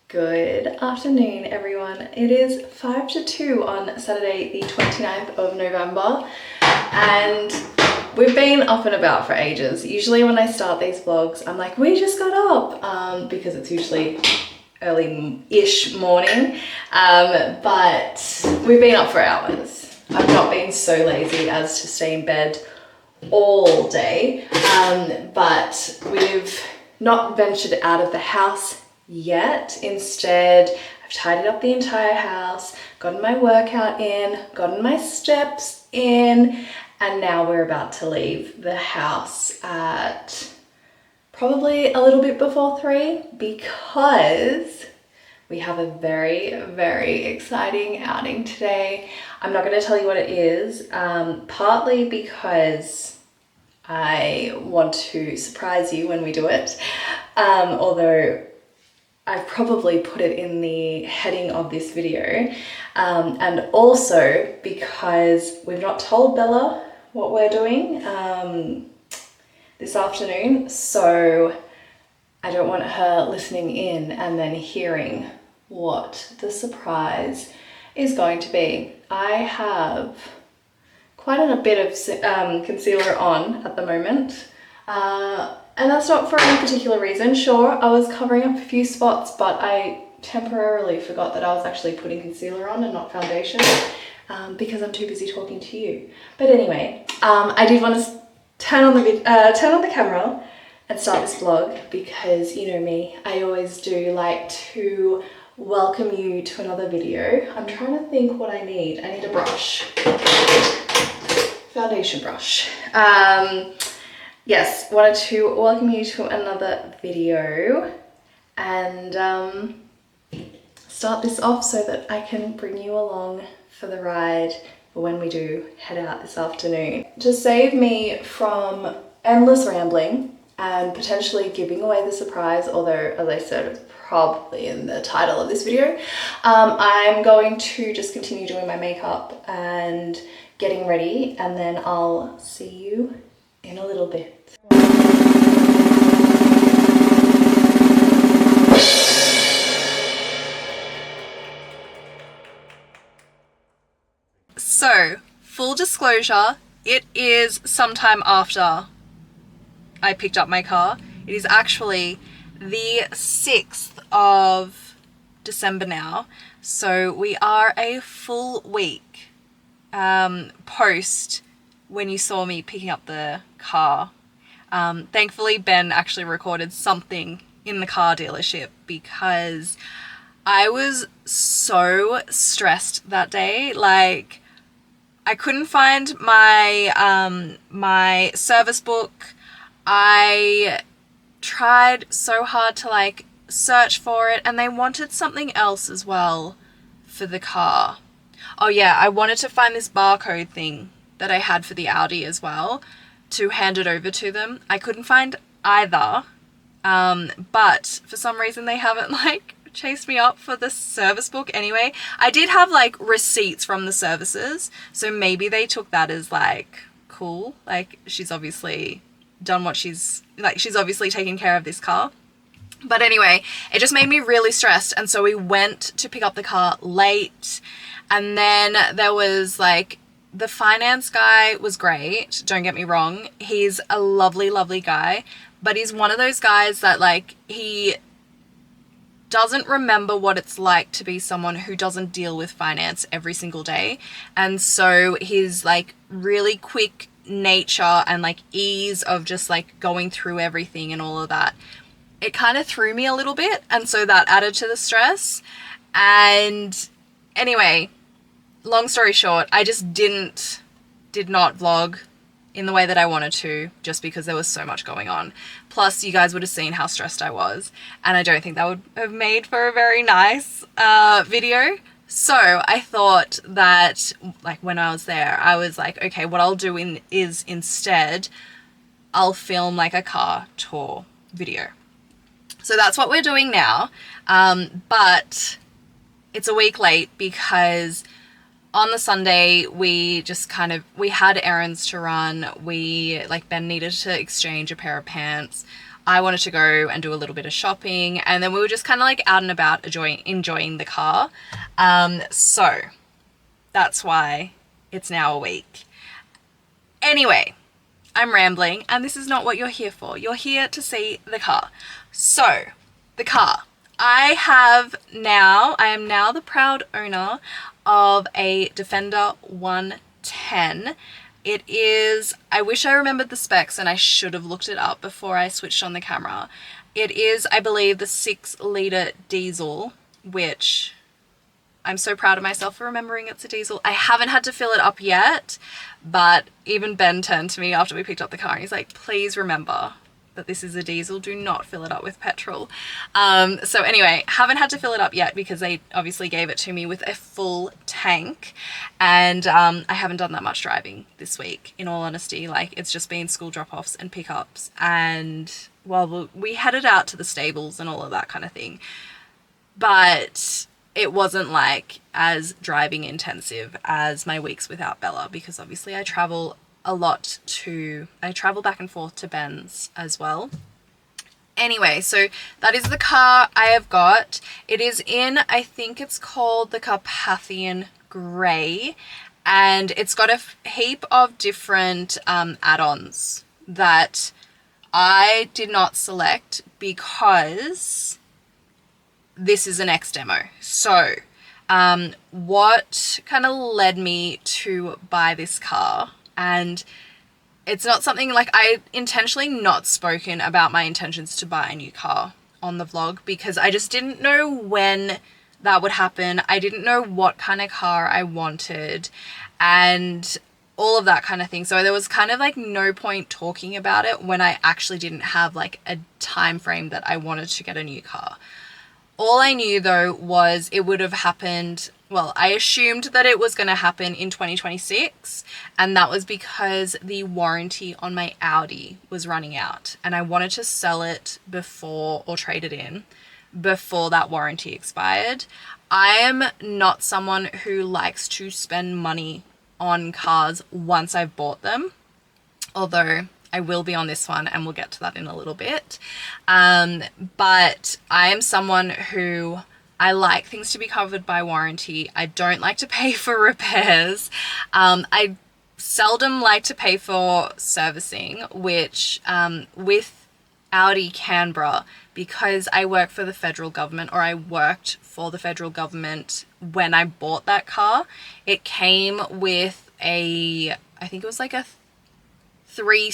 Good afternoon, everyone. It is 5 to 2 on Saturday, the 29th of November, and we've been up and about for ages. Usually when I start these vlogs, I'm like, we just got up, because it's usually early-ish morning, but we've been up for hours. I've not been so lazy as to stay in bed all day, but we've not ventured out of the house yet. Instead, I've tidied up the entire house, gotten my workout in, gotten my steps in, and now we're about to leave the house at probably a little bit before 3 because we have a very, very exciting outing today. I'm not going to tell you what it is, partly because I want to surprise you when we do it, although I've probably put it in the heading of this video, and also because we've not told Bella what we're doing this afternoon, so I don't want her listening in and then hearing what the surprise is going to be. I have quite a bit of concealer on at the moment, and that's not for any particular reason. Sure, I was covering up a few spots, but I temporarily forgot that I was actually putting concealer on and not foundation, because I'm too busy talking to you. But anyway, I did want to turn on the camera and start this vlog because you know me, I always do like to welcome you to another video. I'm trying to think what I need. I need a brush, foundation brush. Yes, wanted to welcome you to another video and start this off so that I can bring you along for the ride for when we do head out this afternoon. To save me from endless rambling and potentially giving away the surprise, although as I said, it's probably in the title of this video, I'm going to just continue doing my makeup and getting ready, and then I'll see you in a little bit. So, full disclosure, it is sometime after I picked up my car. It is actually the 6th of December now, so we are a full week post when you saw me picking up the car. Thankfully, Ben actually recorded something in the car dealership because I was so stressed that day. Like, I couldn't find my my service book. I tried so hard to like search for it, and they wanted something else as well for the car. Oh yeah, I wanted to find this barcode thing that I had for the Audi as well to hand it over to them. I couldn't find either, but for some reason they haven't like chased me up for the service book anyway. I did have like receipts from the services, so maybe they took that as like cool, like she's obviously done what she's obviously taken care of this car. But anyway, it just made me really stressed, and so we went to pick up the car late, and then there was like, the finance guy was great, don't get me wrong, he's a lovely, lovely guy, but he's one of those guys that like, he doesn't remember what it's like to be someone who doesn't deal with finance every single day. And so his like really quick nature and like ease of just like going through everything and all of that, it kind of threw me a little bit, and so that added to the stress. And anyway, long story short, I just did not vlog in the way that I wanted to, just because there was so much going on. Plus, you guys would have seen how stressed I was, and I don't think that would have made for a very nice video. So I thought that, like, when I was there, I was like, okay, what I'll do is instead, I'll film like a car tour video. So that's what we're doing now, but it's a week late because on the Sunday, we had errands to run. Ben needed to exchange a pair of pants. I wanted to go and do a little bit of shopping, and then we were just kind of like out and about enjoying the car. So that's why it's now a week. Anyway, I'm rambling, and this is not what you're here for. You're here to see the car. So, the car. I am now the proud owner of a Defender 110. It is, I wish I remembered the specs and I should have looked it up before I switched on the camera. It is, I believe, the 6-litre diesel, which I'm so proud of myself for remembering it's a diesel. I haven't had to fill it up yet, but even Ben turned to me after we picked up the car and he's like, please remember that this is a diesel. Do not fill it up with petrol. So anyway, haven't had to fill it up yet because they obviously gave it to me with a full tank. And I haven't done that much driving this week, in all honesty. Like, it's just been school drop-offs and pickups. And, well, we headed out to the stables and all of that kind of thing. But it wasn't like as driving intensive as my weeks without Bella, because obviously I travel back and forth to Ben's as well. Anyway, so that is the car I have got. It is in, I think it's called the Carpathian Grey, and it's got a heap of different add-ons that I did not select because this is an X demo. So what kind of led me to buy this car, and it's not something like, I intentionally not spoken about my intentions to buy a new car on the vlog because I just didn't know when that would happen. I didn't know what kind of car I wanted and all of that kind of thing. So there was kind of like no point talking about it when I actually didn't have like a time frame that I wanted to get a new car. All I knew though was it would have happened, well, I assumed that it was going to happen in 2026, and that was because the warranty on my Audi was running out and I wanted to sell it before, or trade it in before that warranty expired. I am not someone who likes to spend money on cars once I've bought them, although I will be on this one and we'll get to that in a little bit. But I am someone who, I like things to be covered by warranty. I don't like to pay for repairs. I seldom like to pay for servicing, which with Audi Canberra, because I work for the federal government, or I worked for the federal government when I bought that car, it came with I think it was like a 3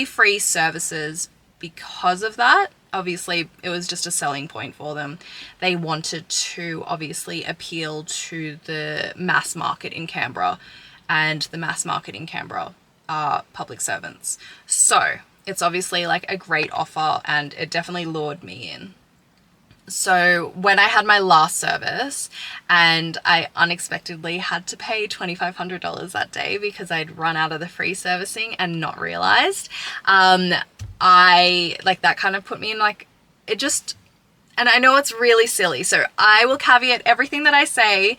free services because of that. Obviously, it was just a selling point for them. They wanted to obviously appeal to the mass market in Canberra, and the mass market in Canberra are public servants. So it's obviously like a great offer, and it definitely lured me in. So when I had my last service and I unexpectedly had to pay $2,500 that day because I'd run out of the free servicing and not realized, I like, that kind of put me in like, it just, and I know it's really silly. So I will caveat everything that I say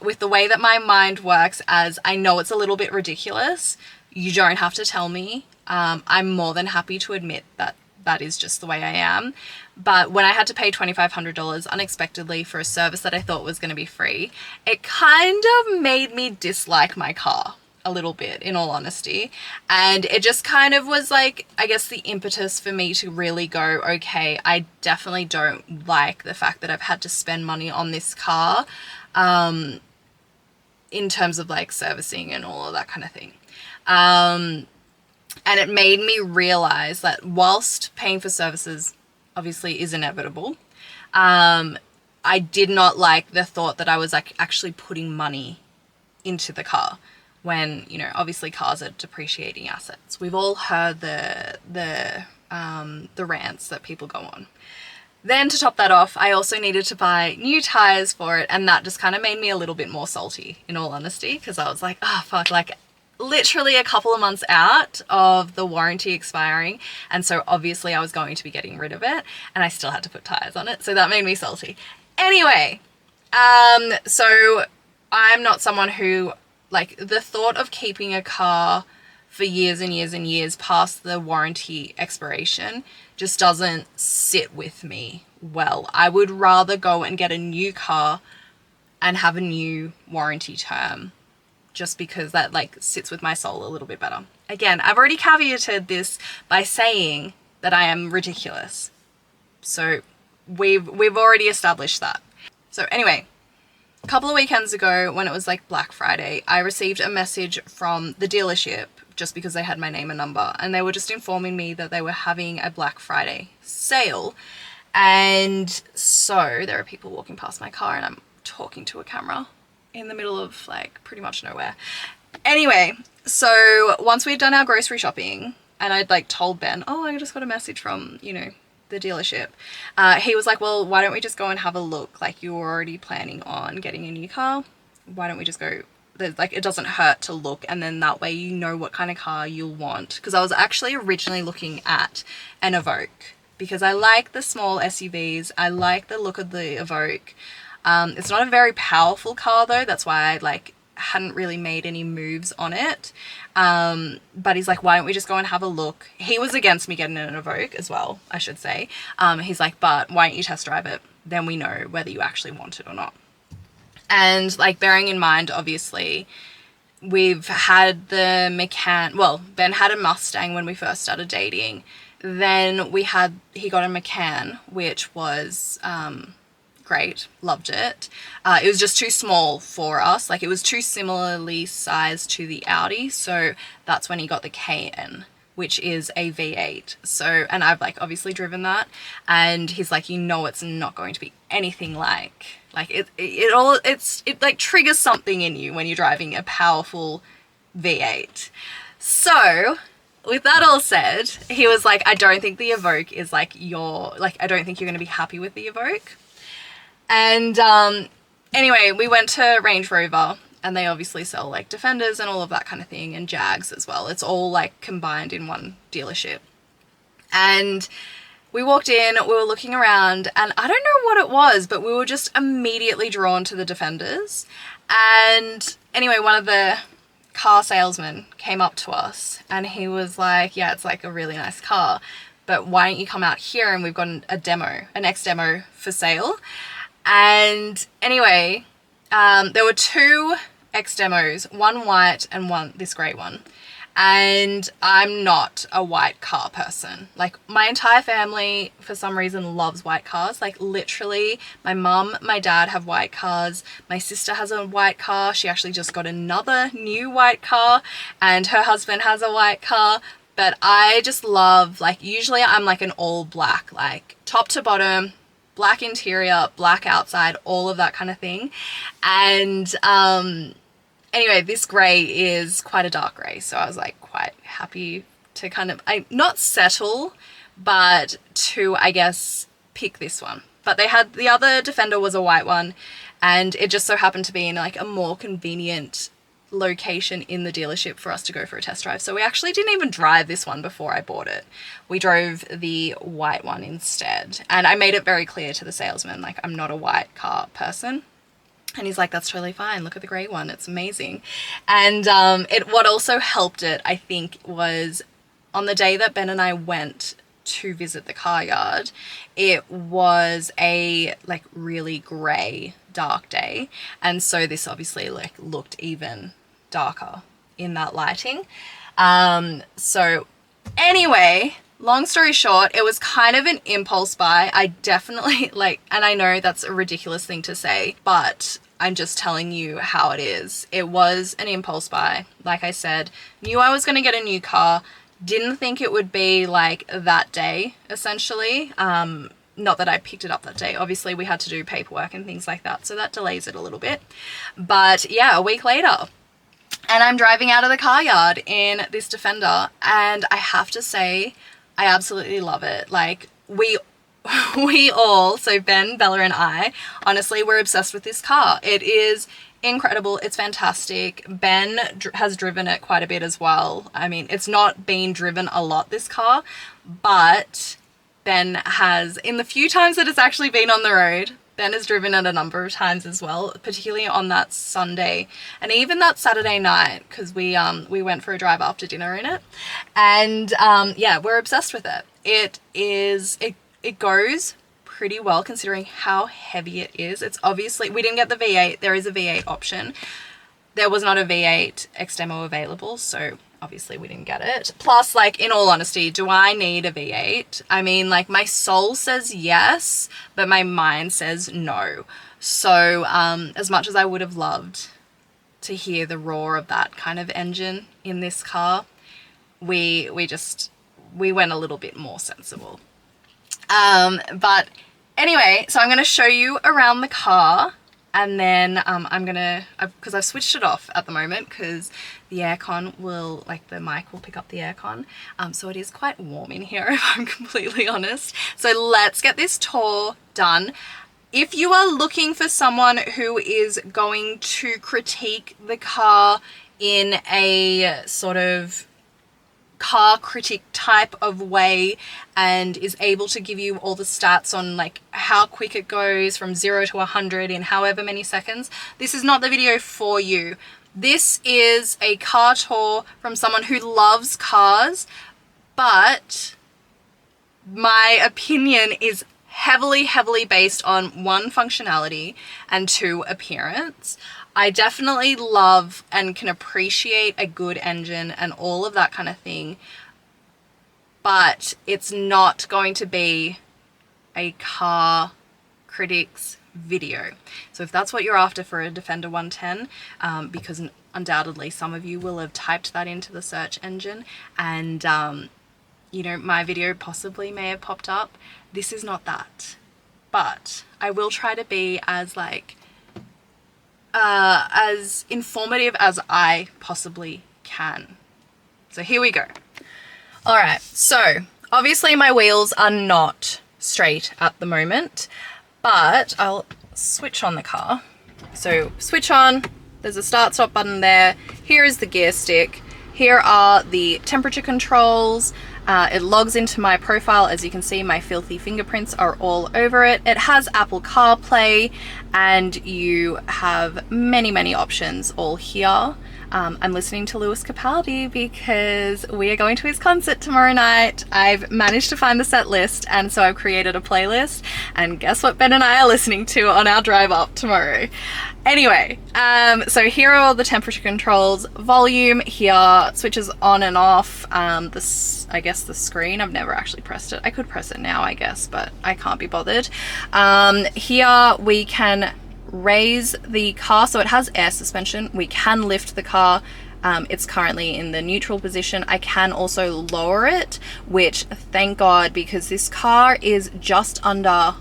with the way that my mind works, as I know it's a little bit ridiculous. You don't have to tell me. I'm more than happy to admit that that is just the way I am. But when I had to pay $2,500 unexpectedly for a service that I thought was going to be free, it kind of made me dislike my car a little bit, in all honesty. And it just kind of was like, I guess, the impetus for me to really go, okay, I definitely don't like the fact that I've had to spend money on this car in terms of like servicing and all of that kind of thing. And it made me realize that whilst paying for services obviously is inevitable, I did not like the thought that I was like actually putting money into the car when, you know, obviously cars are depreciating assets. We've all heard the rants that people go on. Then to top that off, I also needed to buy new tires for it, and that just kind of made me a little bit more salty, in all honesty, because I was like, oh fuck, like literally a couple of months out of the warranty expiring, and so obviously I was going to be getting rid of it, and I still had to put tires on it, so that made me salty. Anyway, so I'm not someone who, like, the thought of keeping a car for years and years and years past the warranty expiration just doesn't sit with me well. I would rather go and get a new car and have a new warranty term, just because that like sits with my soul a little bit better. Again, I've already caveated this by saying that I am ridiculous. So we've already established that. So anyway, a couple of weekends ago when it was like Black Friday, I received a message from the dealership just because they had my name and number, and they were just informing me that they were having a Black Friday sale. And so there are people walking past my car and I'm talking to a camera in the middle of like pretty much nowhere. Anyway, so once we'd done our grocery shopping and I'd like told Ben, oh, I just got a message from, you know, the dealership, he was like, well, why don't we just go and have a look? Like, you were already planning on getting a new car. Why don't we just go? Like, it doesn't hurt to look, and then that way you know what kind of car you'll want. Because I was actually originally looking at an Evoque because I like the small SUVs. I like the look of the Evoque. It's not a very powerful car though. That's why I like hadn't really made any moves on it. But he's like, why don't we just go and have a look? He was against me getting an Evoque as well, I should say. He's like, but why don't you test drive it? Then we know whether you actually want it or not. And like, bearing in mind, obviously, we've had the Ben had a Mustang when we first started dating. Then he got a Macan, which was, great, loved it. It was just too small for us. Like, it was too similarly sized to the Audi. So that's when he got the Cayenne, which is a V8. So, and I've like obviously driven that, and he's like, you know, it's not going to be anything like it like triggers something in you when you're driving a powerful V8. So with that all said, he was like, I don't think the Evoque is like I don't think you're going to be happy with the Evoque. And anyway, we went to Range Rover, and they obviously sell like Defenders and all of that kind of thing, and Jags as well. It's all like combined in one dealership. And we walked in, we were looking around, and I don't know what it was, but we were just immediately drawn to the Defenders. And anyway, one of the car salesmen came up to us and he was like, yeah, it's like a really nice car, but why don't you come out here, and we've got an X demo for sale. And anyway, there were two X demos, one white and one this grey one. And I'm not a white car person. Like, my entire family for some reason loves white cars. Like, literally, my mum, my dad have white cars. My sister has a white car. She actually just got another new white car, and her husband has a white car. But I just love, like, usually I'm like an all black, like top to bottom, black interior, black outside, all of that kind of thing. And anyway, this grey is quite a dark grey, so I was like quite happy to kind of, not settle, but to, I guess, pick this one. But they had, the other Defender was a white one, and it just so happened to be in like a more convenient location in the dealership for us to go for a test drive. So we actually didn't even drive this one before I bought it. We drove the white one instead. And I made it very clear to the salesman, like, I'm not a white car person. And he's like, that's totally fine. Look at the grey one. It's amazing. And what also helped it, I think, was on the day that Ben and I went to visit the car yard, it was a like really grey, dark day. And so this obviously like looked even darker in that lighting. So anyway, long story short, it was kind of an impulse buy. I definitely and I know that's a ridiculous thing to say, but I'm just telling you how it is. It was an impulse buy. Like I said, knew I was going to get a new car. Didn't think it would be like that day, essentially. Not that I picked it up that day. Obviously, we had to do paperwork and things like that, so that delays it a little bit. But yeah, a week later, and I'm driving out of the car yard in this Defender, and I have to say, I absolutely love it. Like, we all, so Ben, Bella, and I, honestly, we're obsessed with this car. It is incredible. It's fantastic. Ben has driven it quite a bit as well. I mean, it's not been driven a lot, this car, but Ben has, in the few times that it's actually been on the road, Ben has driven it a number of times as well, particularly on that Sunday and even that Saturday night, because we went for a drive after dinner in it, and yeah, we're obsessed with it. It goes pretty well considering how heavy it is. It's obviously, we didn't get the V8. There is a V8 option. There was not a V8 X demo available, so obviously we didn't get it. Plus, like, in all honesty, do I need a V8? I mean, like, my soul says yes, but my mind says no. So as much as I would have loved to hear the roar of that kind of engine in this car, we went a little bit more sensible. But anyway, so I'm going to show you around the car. And then because I've switched it off at the moment because the aircon will, like, the mic will pick up the aircon. So it is quite warm in here, if I'm completely honest. So let's get this tour done. If you are looking for someone who is going to critique the car in a sort of car critic type of way and is able to give you all the stats on, like, how quick it goes from 0 to 100 in however many seconds, this is not the video for you. This is a car tour from someone who loves cars, but my opinion is heavily based on 1, functionality, and 2, appearance. I definitely love and can appreciate a good engine and all of that kind of thing, but it's not going to be a car critics video. So if that's what you're after for a Defender 110, because undoubtedly some of you will have typed that into the search engine and, you know, my video possibly may have popped up. This is not that, but I will try to be as, like, as informative as I possibly can. So here we go. All right, so obviously my wheels are not straight at the moment, but I'll switch on the car. So switch on, there's a start stop button there. Here is the gear stick. Here are the temperature controls. It logs into my profile. As you can see, my filthy fingerprints are all over it. It has Apple CarPlay and you have many options all here. I'm listening to Lewis Capaldi because we are going to his concert tomorrow night. I've managed to find the set list, and so I've created a playlist, and guess what Ben and I are listening to on our drive up tomorrow. Anyway, so here are all the temperature controls. Volume here switches on and off. I guess the screen, I've never actually pressed it. I could press it now, I guess, but I can't be bothered. Here we can raise the car, so it has air suspension. We can lift the car. It's currently in the neutral position. I can also lower it, which, thank God, because this car is just under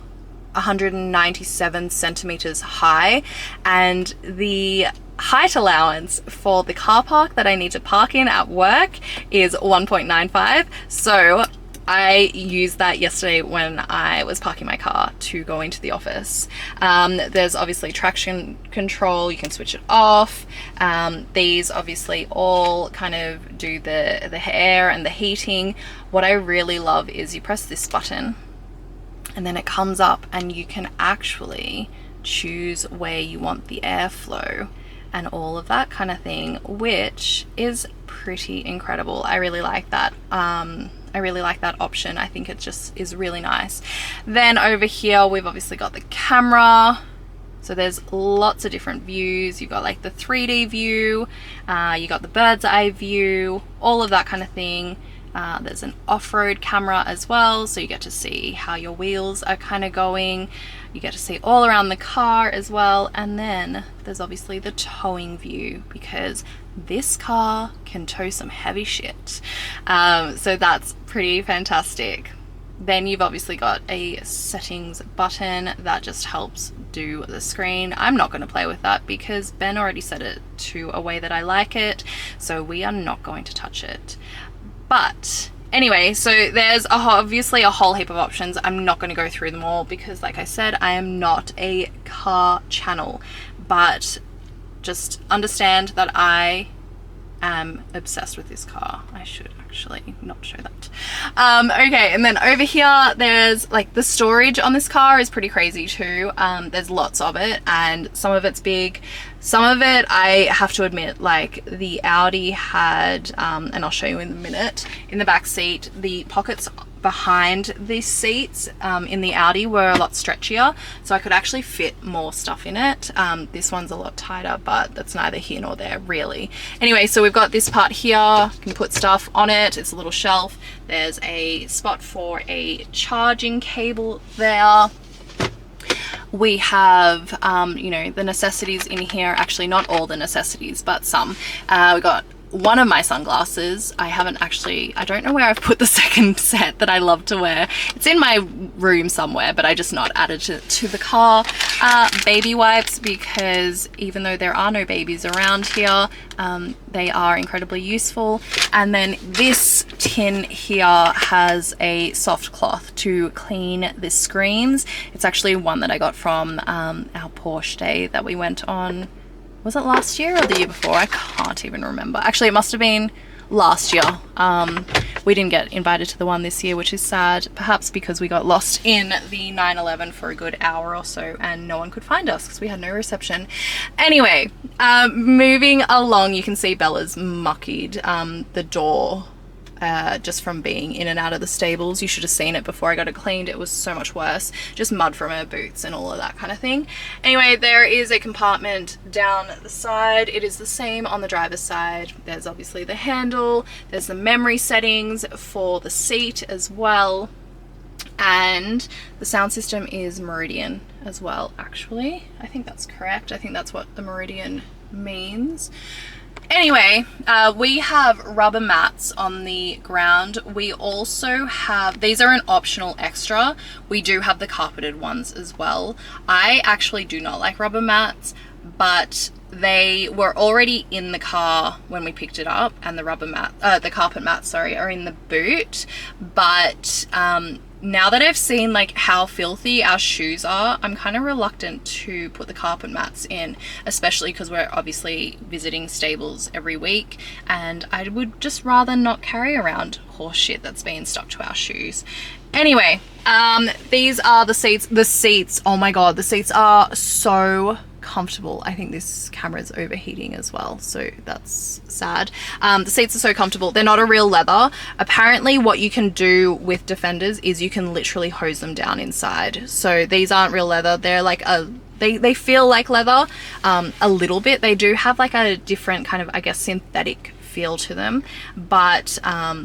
197 centimeters high, and the height allowance for the car park that I need to park in at work is 1.95. So I used that yesterday when I was parking my car to go into the office. There's obviously traction control, you can switch it off. These obviously all kind of do the air and the heating. What I really love is you press this button and then it comes up and you can actually choose where you want the airflow and all of that kind of thing, which is pretty incredible. I really like that. I really like that option. I think it just is really nice. Then over here, we've obviously got the camera. So there's lots of different views. You've got like the 3D view, you got the bird's eye view, all of that kind of thing. There's an off-road camera as well, so you get to see how your wheels are kind of going. You get to see all around the car as well. And then there's obviously the towing view, because this car can tow some heavy shit. So that's pretty fantastic. Then you've obviously got a settings button that just helps do the screen. I'm not going to play with that because Ben already set it to a way that I like it, so we are not going to touch it. But anyway, so there's obviously a whole heap of options. I'm not going to go through them all because, like I said, I am not a car channel, but just understand that I am obsessed with this car. I should actually actually not show that. Okay, and then over here there's like the storage on this car is pretty crazy too. There's lots of it, and some of it's big, some of it I have to admit, like the Audi had and I'll show you in a minute, in the back seat the pockets behind these seats in the Audi were a lot stretchier, so I could actually fit more stuff in it. This one's a lot tighter, but that's neither here nor there really. Anyway, so we've got this part here, you can put stuff on it, it's a little shelf. There's a spot for a charging cable there. We have, you know, the necessities in here, actually not all the necessities, but some. We got one of my sunglasses. I don't know where I've put the second set that I love to wear. It's in my room somewhere, but I just not added to the car. Baby wipes, because even though there are no babies around here, they are incredibly useful. And then this tin here has a soft cloth to clean the screens. It's actually one that I got from our Porsche day that we went on. Was it last year or the year before? I can't even remember. Actually, it must have been last year. We didn't get invited to the one this year, which is sad, perhaps because we got lost in the 911 for a good hour or so and no one could find us because we had no reception. Anyway, moving along, you can see Bella's muckied the door just from being in and out of the stables. You should have seen it before I got it cleaned. It was so much worse, just mud from her boots and all of that kind of thing. Anyway, there is a compartment down the side. It is the same on the driver's side. There's obviously the handle, there's the memory settings for the seat as well, and the sound system is Meridian as well. Actually, I think that's correct. I think that's what the Meridian means. Anyway, we have rubber mats on the ground. We also have, these are an optional extra. We do have the carpeted ones as well. I actually do not like rubber mats, but they were already in the car when we picked it up, and the carpet mats, sorry, are in the boot. But now that I've seen like how filthy our shoes are, I'm kind of reluctant to put the carpet mats in, especially because we're obviously visiting stables every week, and I would just rather not carry around horse shit that's been stuck to our shoes. Anyway, these are the seats. The seats, oh my god, the seats are so comfortable. I think this camera is overheating as well, so that's sad. The seats are so comfortable. They're not a real leather. Apparently what you can do with Defenders is you can literally hose them down inside. So these aren't real leather. They're like they feel like leather a little bit. They do have like a different kind of, I guess, synthetic feel to them, but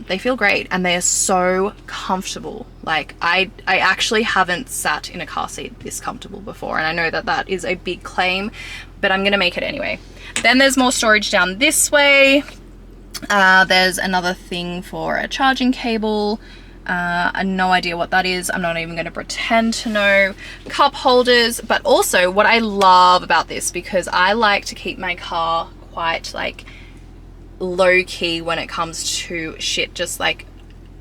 they feel great and they're so comfortable. Like I actually haven't sat in a car seat this comfortable before, and I know that that is a big claim, but I'm gonna make it anyway. Then there's more storage down this way. There's another thing for a charging cable. I have no idea what that is. I'm not even going to pretend to know. Cup holders, but also what I love about this, because I like to keep my car quite like low key when it comes to shit just like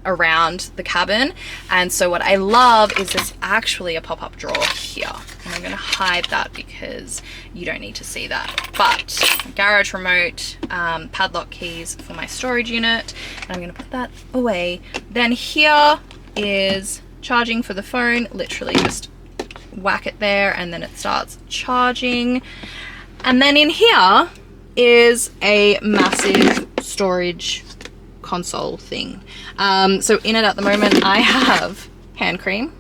around the cabin, and so what I love is there's actually a pop-up drawer here, and I'm going to hide that because you don't need to see that. But garage remote, padlock keys for my storage unit, and I'm going to put that away. Then here is charging for the phone. Literally just whack it there and then it starts charging. And then in here is a massive storage console thing. So in it at the moment I have hand cream.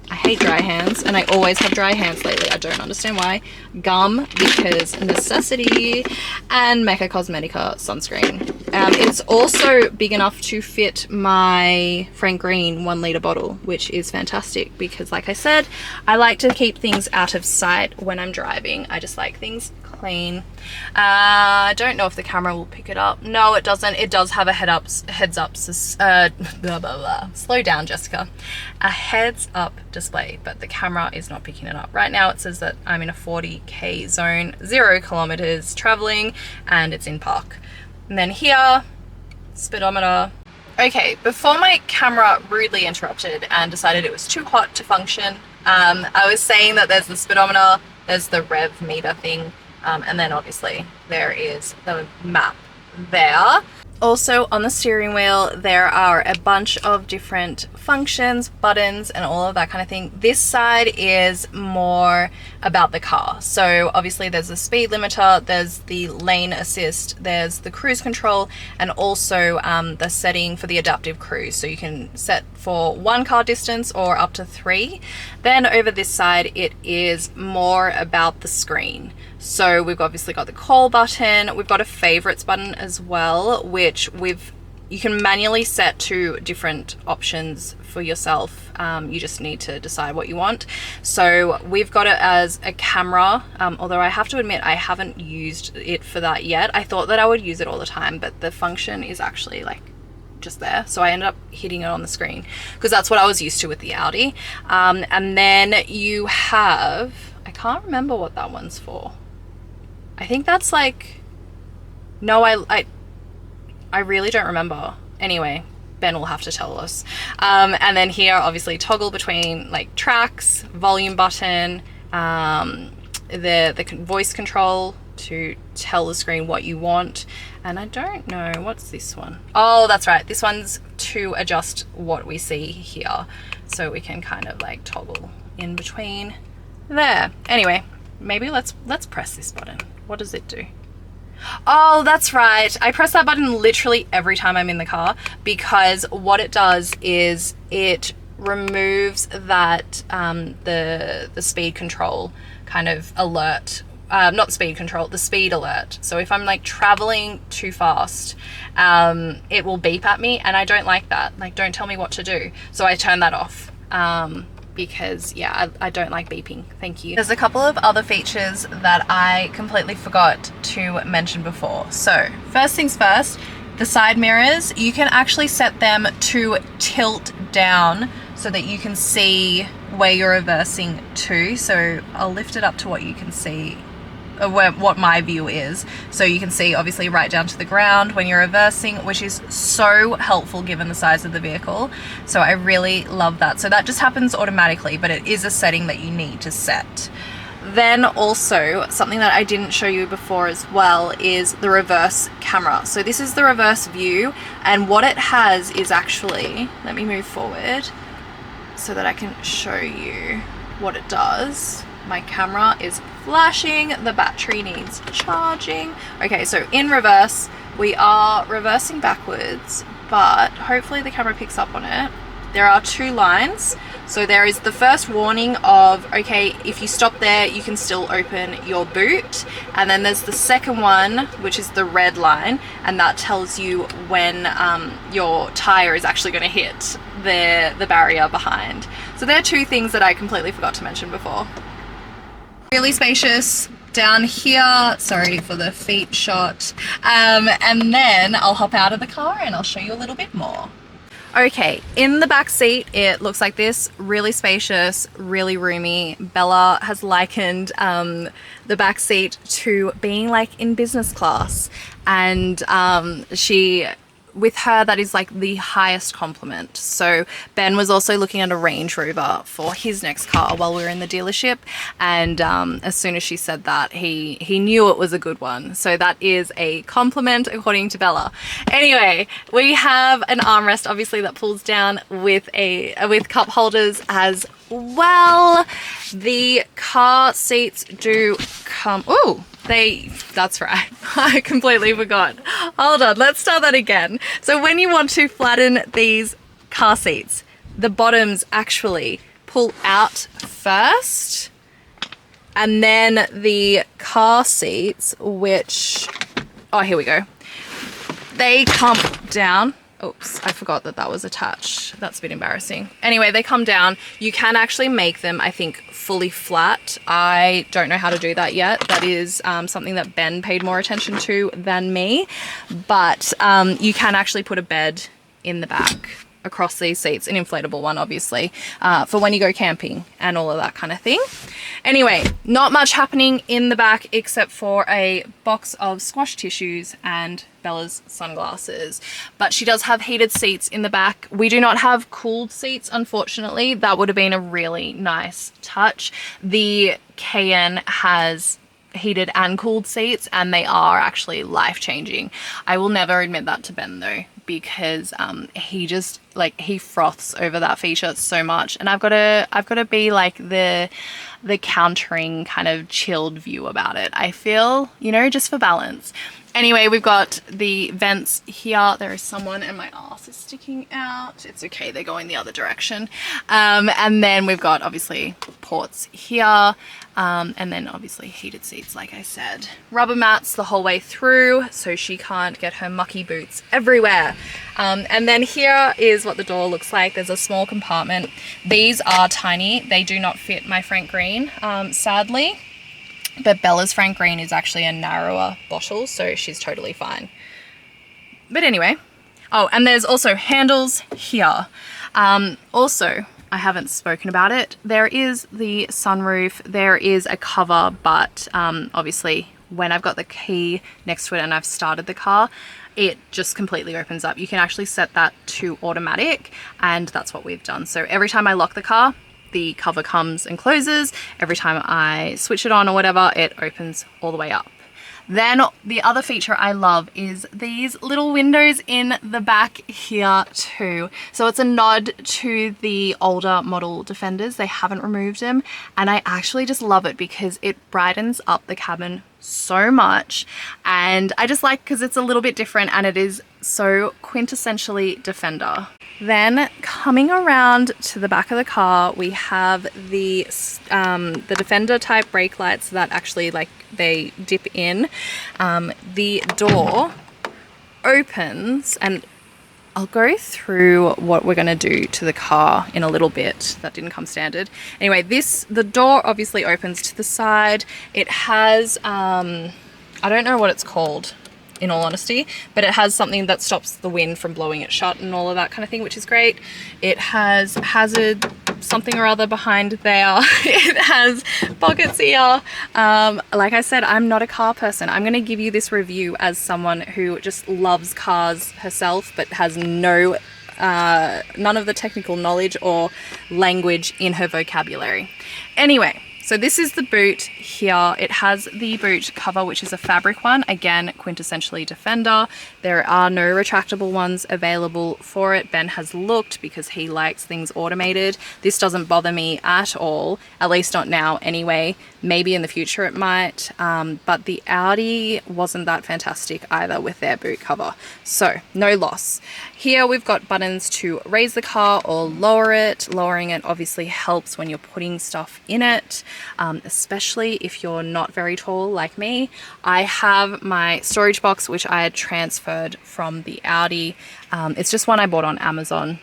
I hate dry hands, and I always have dry hands lately. I don't understand why. Gum, because necessity, and Mecca Cosmetica sunscreen. It's also big enough to fit my Frank Green 1 litre bottle, which is fantastic because, like I said, I like to keep things out of sight when I'm driving. I just like things clean. I don't know if the camera will pick it up. No, it doesn't. It does have a heads up blah, blah, blah. Slow down, Jessica. A heads up display, but the camera is not picking it up. Right now it says that I'm in a 40k zone, 0 kilometers traveling, and it's in park. And then here, speedometer. Okay, before my camera rudely interrupted and decided it was too hot to function, I was saying that there's the speedometer, there's the rev meter thing, and then obviously there is the map there. Also on the steering wheel, there are a bunch of different functions, buttons, and all of that kind of thing. This side is more about the car. So obviously there's the speed limiter, there's the lane assist, there's the cruise control, and also the setting for the adaptive cruise. So you can set for 1 car distance or up to 3. Then over this side, it is more about the screen. So we've obviously got the call button, we've got a favorites button as well, which you can manually set to different options for yourself. You just need to decide what you want. So we've got it as a camera, although I have to admit I haven't used it for that yet. I thought that I would use it all the time, but the function is actually like just there, so I ended up hitting it on the screen because that's what I was used to with the Audi. And then you have, I can't remember what that one's for. I think that's like, no, I really don't remember. Anyway, Ben will have to tell us. And then here, obviously, toggle between like tracks, volume button, the voice control to tell the screen what you want. And I don't know, what's this one? Oh, that's right. This one's to adjust what we see here. So we can kind of like toggle in between there. Anyway, maybe let's press this button. What does it do? Oh, that's right. I press that button literally every time I'm in the car because what it does is it removes that the speed control kind of alert. Not the speed control, the speed alert. So if I'm like traveling too fast, it will beep at me, and I don't like that. Like, don't tell me what to do. So I turn that off. Because yeah, I don't like beeping. Thank you. There's a couple of other features that I completely forgot to mention before. So first things first, the side mirrors, you can actually set them to tilt down so that you can see where you're reversing to. So I'll lift it up to what you can see, what my view is. So you can see obviously right down to the ground when you're reversing, which is so helpful given the size of the vehicle. So I really love that. So that just happens automatically, but it is a setting that you need to set. Then also something that I didn't show you before as well is the reverse camera. So this is the reverse view, and what it has is actually, let me move forward so that I can show you what it does. My camera is flashing, the battery needs charging. Okay, so in reverse, we are reversing backwards, but hopefully the camera picks up on it. There are 2 lines. So there is the first warning of, okay, if you stop there, you can still open your boot. And then there's the second one, which is the red line, and that tells you when your tire is actually going to hit the barrier behind. So there are 2 things that I completely forgot to mention before. Really spacious down here, sorry for the feet shot, and then I'll hop out of the car and I'll show you a little bit more. Okay, in the back seat it looks like this, really spacious, really roomy. Bella has likened the back seat to being like in business class, and with her, that is like the highest compliment. So Ben was also looking at a Range Rover for his next car while we were in the dealership, and as soon as she said that, he knew it was a good one. So that is a compliment according to Bella. Anyway, we have an armrest obviously that pulls down with cup holders as well. The car seats do come, ooh, that's right. I completely forgot. Hold on, let's start that again. So when you want to flatten these car seats, the bottoms actually pull out first, and then the car seats, which, oh, here we go. They come down. Oops, I forgot that that was attached. That's a bit embarrassing. Anyway, they come down. You can actually make them, I think, fully flat. I don't know how to do that yet. That is something that Ben paid more attention to than me. But you can actually put a bed in the back across these seats, an inflatable one obviously, for when you go camping and all of that kind of thing. Anyway, not much happening in the back except for a box of squash tissues and Bella's sunglasses, but she does have heated seats in the back. We do not have cooled seats, unfortunately. That would have been a really nice touch. The Cayenne has heated and cooled seats, and they are actually life-changing. I will never admit that to Ben though, because he just like, he froths over that feature so much, and I've got to be like the countering kind of chilled view about it, I feel, you know, just for balance. Anyway, we've got the vents here. There is someone and my ass is sticking out. It's okay, they're going the other direction. And then we've got obviously ports here. And then obviously heated seats, like I said. Rubber mats the whole way through so she can't get her mucky boots everywhere. And then here is what the door looks like. There's a small compartment. These are tiny. They do not fit my Frank Green, sadly. But Bella's Frank Green is actually a narrower bottle, so she's totally fine. But anyway, oh, and there's also handles here. Also, I haven't spoken about it. There is the sunroof, there is a cover, but obviously when I've got the key next to it and I've started the car, it just completely opens up. You can actually set that to automatic, and that's what we've done. So every time I lock the car, the cover comes and closes. Every time I switch it on or whatever, it opens all the way up. Then the other feature I love is these little windows in the back here too. So it's a nod to the older model Defenders. They haven't removed them, and I actually just love it because it brightens up the cabin so much, and I just like, because it's a little bit different and it is so quintessentially Defender. Then coming around to the back of the car, we have the Defender type brake lights that actually, like, they dip in. The door opens, and I'll go through what we're going to do to the car in a little bit. That didn't come standard. Anyway, the door obviously opens to the side. It has, I don't know what it's called, in all honesty, but it has something that stops the wind from blowing it shut and all of that kind of thing, which is great. It has hazard something or other behind there. It has pockets here. Like I said, I'm not a car person. I'm going to give you this review as someone who just loves cars herself, but has none of the technical knowledge or language in her vocabulary. Anyway, so this is the boot here. It has the boot cover, which is a fabric one. Again, quintessentially Defender. There are no retractable ones available for it. Ben has looked because he likes things automated. This doesn't bother me at all, at least not now anyway. Maybe in the future it might, but the Audi wasn't that fantastic either with their boot cover. So no loss. Here we've got buttons to raise the car or lower it. Lowering it obviously helps when you're putting stuff in it, especially if you're not very tall like me. I have my storage box, which I had transferred from the Audi. It's just one I bought on Amazon,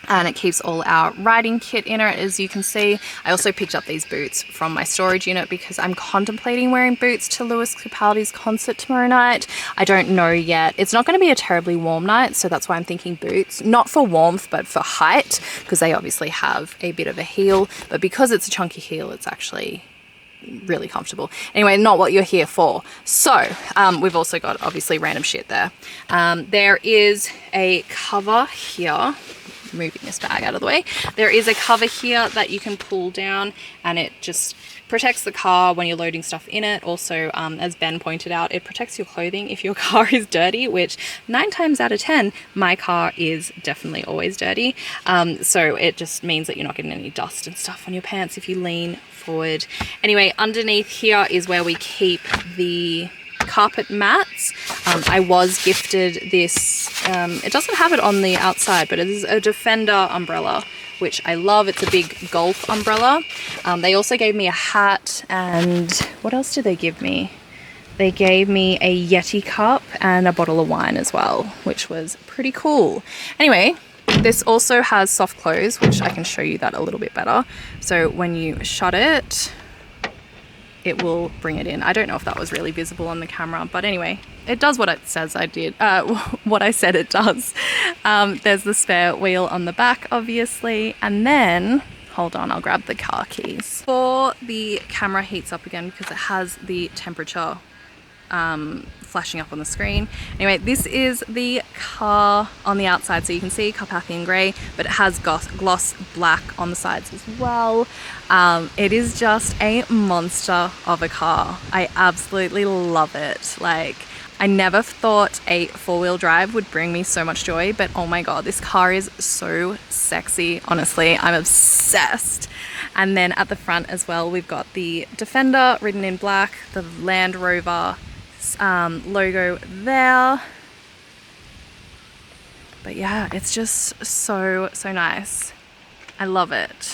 and it keeps all our riding kit in it, as you can see. I also picked up these boots from my storage unit because I'm contemplating wearing boots to Lewis Capaldi's concert tomorrow night. I don't know yet. It's not going to be a terribly warm night, so that's why I'm thinking boots. Not for warmth, but for height, because they obviously have a bit of a heel, but because it's a chunky heel, it's actually really comfortable. Anyway, not what you're here for. So we've also got obviously random shit there. There is a cover here. Moving this bag out of the way. There is a cover here that you can pull down, and it just protects the car when you're loading stuff in it. Also, as Ben pointed out, it protects your clothing if your car is dirty, which 9 times out of 10 my car is definitely always dirty. So it just means that you're not getting any dust and stuff on your pants if you lean forward. Anyway, underneath here is where we keep the carpet mats. I was gifted this, it doesn't have it on the outside, but it is a Defender umbrella, which I love. It's a big golf umbrella. They also gave me a hat, and what else did they give me? They gave me a Yeti cup and a bottle of wine as well, which was pretty cool. Anyway, this also has soft close, which I can show you that a little bit better. So when you shut it, it will bring it in. I don't know if that was really visible on the camera, but anyway, it does what it says I did, what I said it does. There's the spare wheel on the back, obviously, and then, hold on, I'll grab the car keys. Before the camera heats up again, because it has the temperature flashing up on the screen. Anyway, this is the car on the outside, so you can see Carpathian grey, but it has gloss black on the sides as well. It is just a monster of a car. I absolutely love it. Like, I never thought a four-wheel drive would bring me so much joy, but oh my god, this car is so sexy. Honestly, I'm obsessed. And then at the front as well, we've got the Defender written in black, the Land Rover logo there. But yeah, it's just so nice. I love it.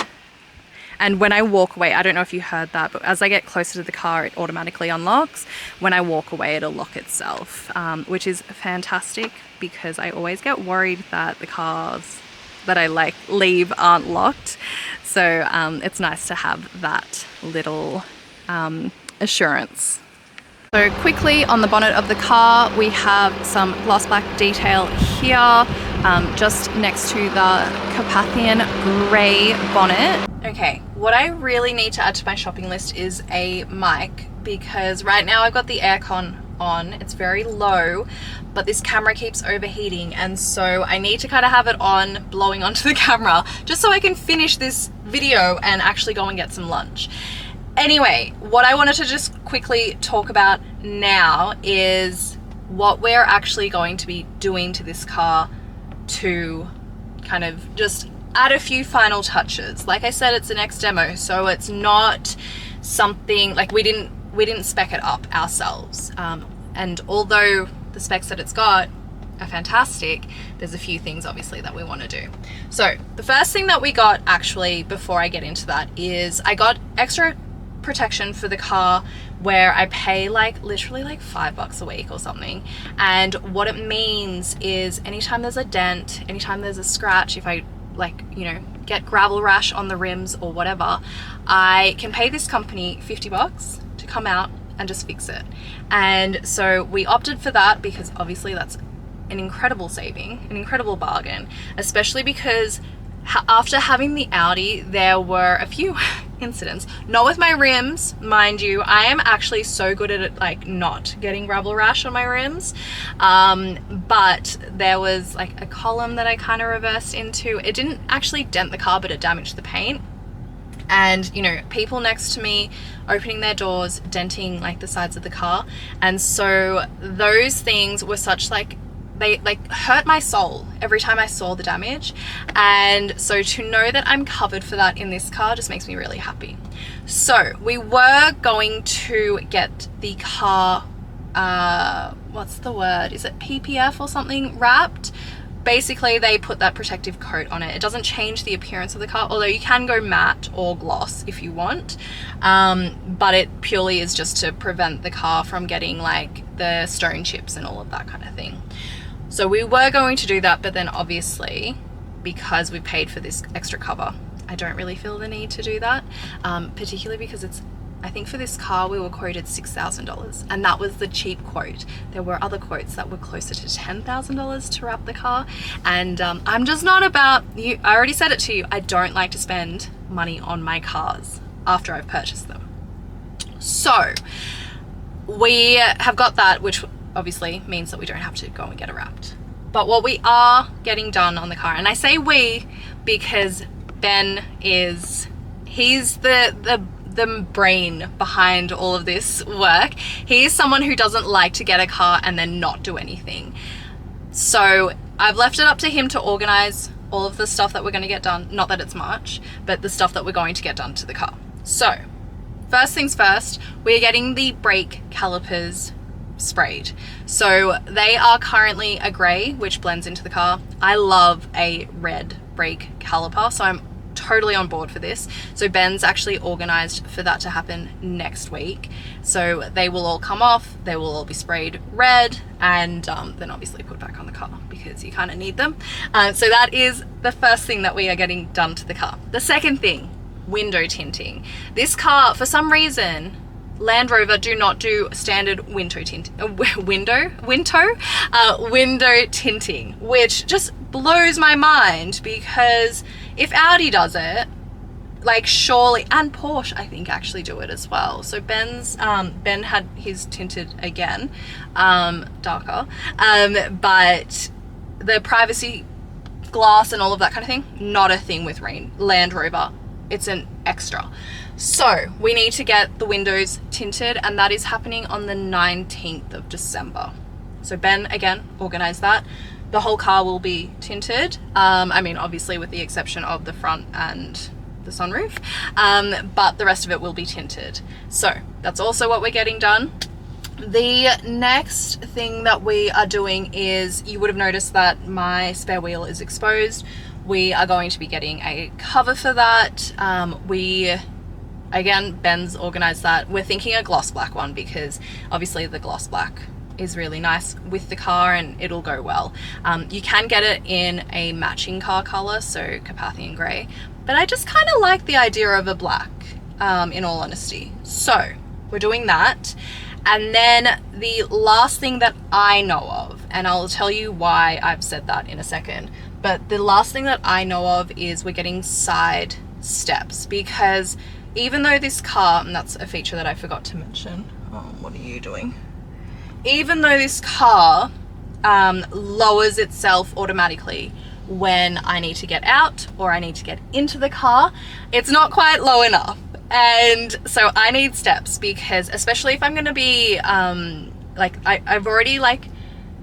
And when I walk away, I don't know if you heard that, but as I get closer to the car, it automatically unlocks. When I walk away, it'll lock itself, which is fantastic because I always get worried that the cars that I leave aren't locked. So it's nice to have that little assurance. So quickly on the bonnet of the car, we have some gloss black detail here, just next to the Carpathian grey bonnet. Okay, what I really need to add to my shopping list is a mic, because right now I've got the aircon on, it's very low, but this camera keeps overheating, and so I need to kind of have it on blowing onto the camera just so I can finish this video and actually go and get some lunch. Anyway, what I wanted to just quickly talk about now is what we're actually going to be doing to this car to kind of just add a few final touches. Like I said, it's an ex demo, so it's not something like we didn't spec it up ourselves. And although the specs that it's got are fantastic, there's a few things obviously that we want to do. So the first thing that we got, actually, before I get into that, is I got extra protection for the car where I pay literally $5 a week or something, and what it means is anytime there's a dent, anytime there's a scratch, if I get gravel rash on the rims or whatever, I can pay this company $50 to come out and just fix it. And so we opted for that because obviously that's an incredible saving, an incredible bargain, especially because after having the Audi, there were a few incidents, not with my rims, mind you. I am actually so good at it, not getting gravel rash on my rims, but there was a column that I kind of reversed into. It didn't actually dent the car, but it damaged the paint, and people next to me opening their doors, denting the sides of the car, and so those things were such they hurt my soul every time I saw the damage. And so to know that I'm covered for that in this car just makes me really happy. So we were going to get the car, what's the word? Is it PPF or something wrapped? Basically, they put that protective coat on it. It doesn't change the appearance of the car, although you can go matte or gloss if you want. But it purely is just to prevent the car from getting the stone chips and all of that kind of thing. So we were going to do that, but then obviously, because we paid for this extra cover, I don't really feel the need to do that, particularly because I think for this car we were quoted $6,000, and that was the cheap quote. There were other quotes that were closer to $10,000 to wrap the car, and I'm just not about you. I already said it to you, I don't like to spend money on my cars after I've purchased them. So we have got that, which obviously means that we don't have to go and get it wrapped. But what we are getting done on the car, and I say we because Ben he's the brain behind all of this work. He's someone who doesn't like to get a car and then not do anything. So I've left it up to him to organize all of the stuff that we're going to get done. Not that it's much, but the stuff that we're going to get done to the car. So first things first, we're getting the brake calipers sprayed. So they are currently a grey, which blends into the car. I love a red brake caliper, so I'm totally on board for this. So Ben's actually organized for that to happen next week. So they will all come off, they will all be sprayed red, and then obviously put back on the car because you kind of need them. So that is the first thing that we are getting done to the car. The second thing, window tinting. This car, for some reason, Land Rover do not do standard window tinting, which just blows my mind, because if Audi does it, like surely, and Porsche I think actually do it as well. So Ben's Ben had his tinted again, darker, but the privacy glass and all of that kind of thing, not a thing with Land Rover. It's an extra. So we need to get the windows tinted, and that is happening on the 19th of December. So Ben again organized that. The whole car will be tinted. I mean, obviously with the exception of the front and the sunroof, but the rest of it will be tinted. So that's also what we're getting done. The next thing that we are doing is, you would have noticed that my spare wheel is exposed. We are going to be getting a cover for that. Again, Ben's organized that. We're thinking a gloss black one because obviously the gloss black is really nice with the car and it'll go well. You can get it in a matching car color, so Carpathian gray, but I just kind of like the idea of a black, in all honesty. So we're doing that. And then the last thing that I know of, and I'll tell you why I've said that in a second, but the last thing that I know of is we're getting side steps, because even though this car, and that's a feature that I forgot to mention. Oh, what are you doing? Even though this car lowers itself automatically when I need to get out or I need to get into the car, it's not quite low enough. And so I need steps, because especially if I'm going to be, I've already,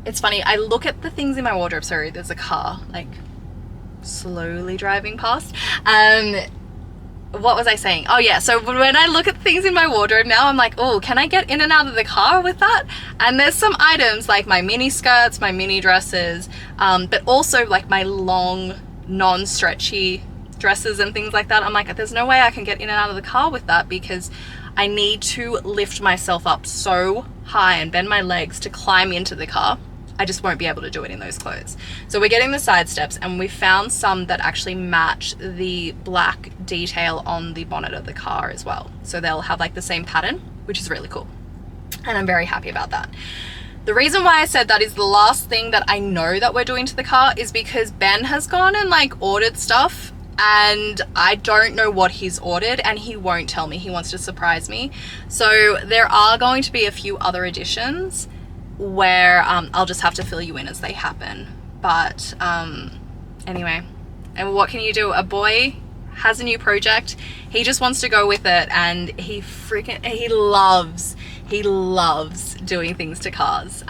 it's funny, I look at the things in my wardrobe. Sorry, there's a car, slowly driving past. What was I saying? Oh yeah, so when I look at things in my wardrobe now, I'm like, oh, can I get in and out of the car with that? And there's some items like my mini skirts, my mini dresses, but also like my long, non-stretchy dresses and things like that. I'm like, there's no way I can get in and out of the car with that, because I need to lift myself up so high and bend my legs to climb into the car. I just won't be able to do it in those clothes. So we're getting the side steps, and we found some that actually match the black detail on the bonnet of the car as well. So they'll have like the same pattern, which is really cool. And I'm very happy about that. The reason why I said that is the last thing that I know that we're doing to the car is because Ben has gone and ordered stuff, and I don't know what he's ordered, and he won't tell me. He wants to surprise me. So there are going to be a few other additions where I'll just have to fill you in as they happen. But anyway, and what can you do? A boy has a new project. He just wants to go with it, and he loves doing things to cars.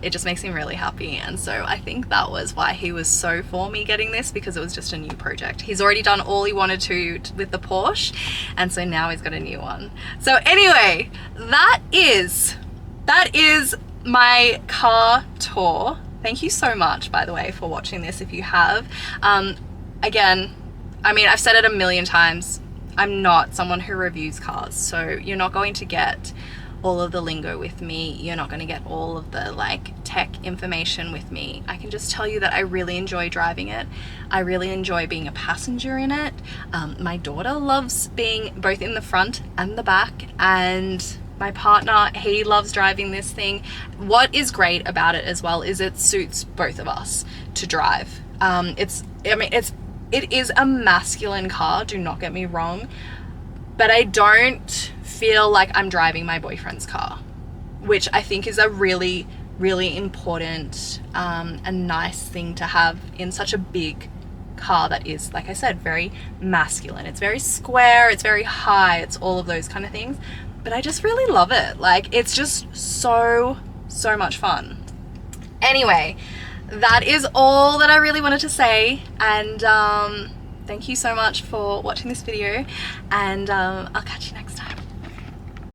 It just makes him really happy, and so I think that was why he was so for me getting this, because it was just a new project. He's already done all he wanted to with the Porsche, and so now he's got a new one. So anyway, that is my car tour. Thank you so much, by the way, for watching this if you have. Again, I mean, I've said it a million times, I'm not someone who reviews cars, so you're not going to get all of the lingo with me. You're not going to get all of the tech information with me. I can just tell you that I really enjoy driving it. I really enjoy being a passenger in it. My daughter loves being both in the front and the back, and my partner, he loves driving this thing. What is great about it as well is it suits both of us to drive. It is a masculine car, do not get me wrong, but I don't feel like I'm driving my boyfriend's car, which I think is a really, really important and nice thing to have in such a big car that is, like I said, very masculine. It's very square, it's very high, it's all of those kind of things. But I just really love it. It's just so much fun. Anyway, that is all that I really wanted to say. And thank you so much for watching this video. And I'll catch you next time.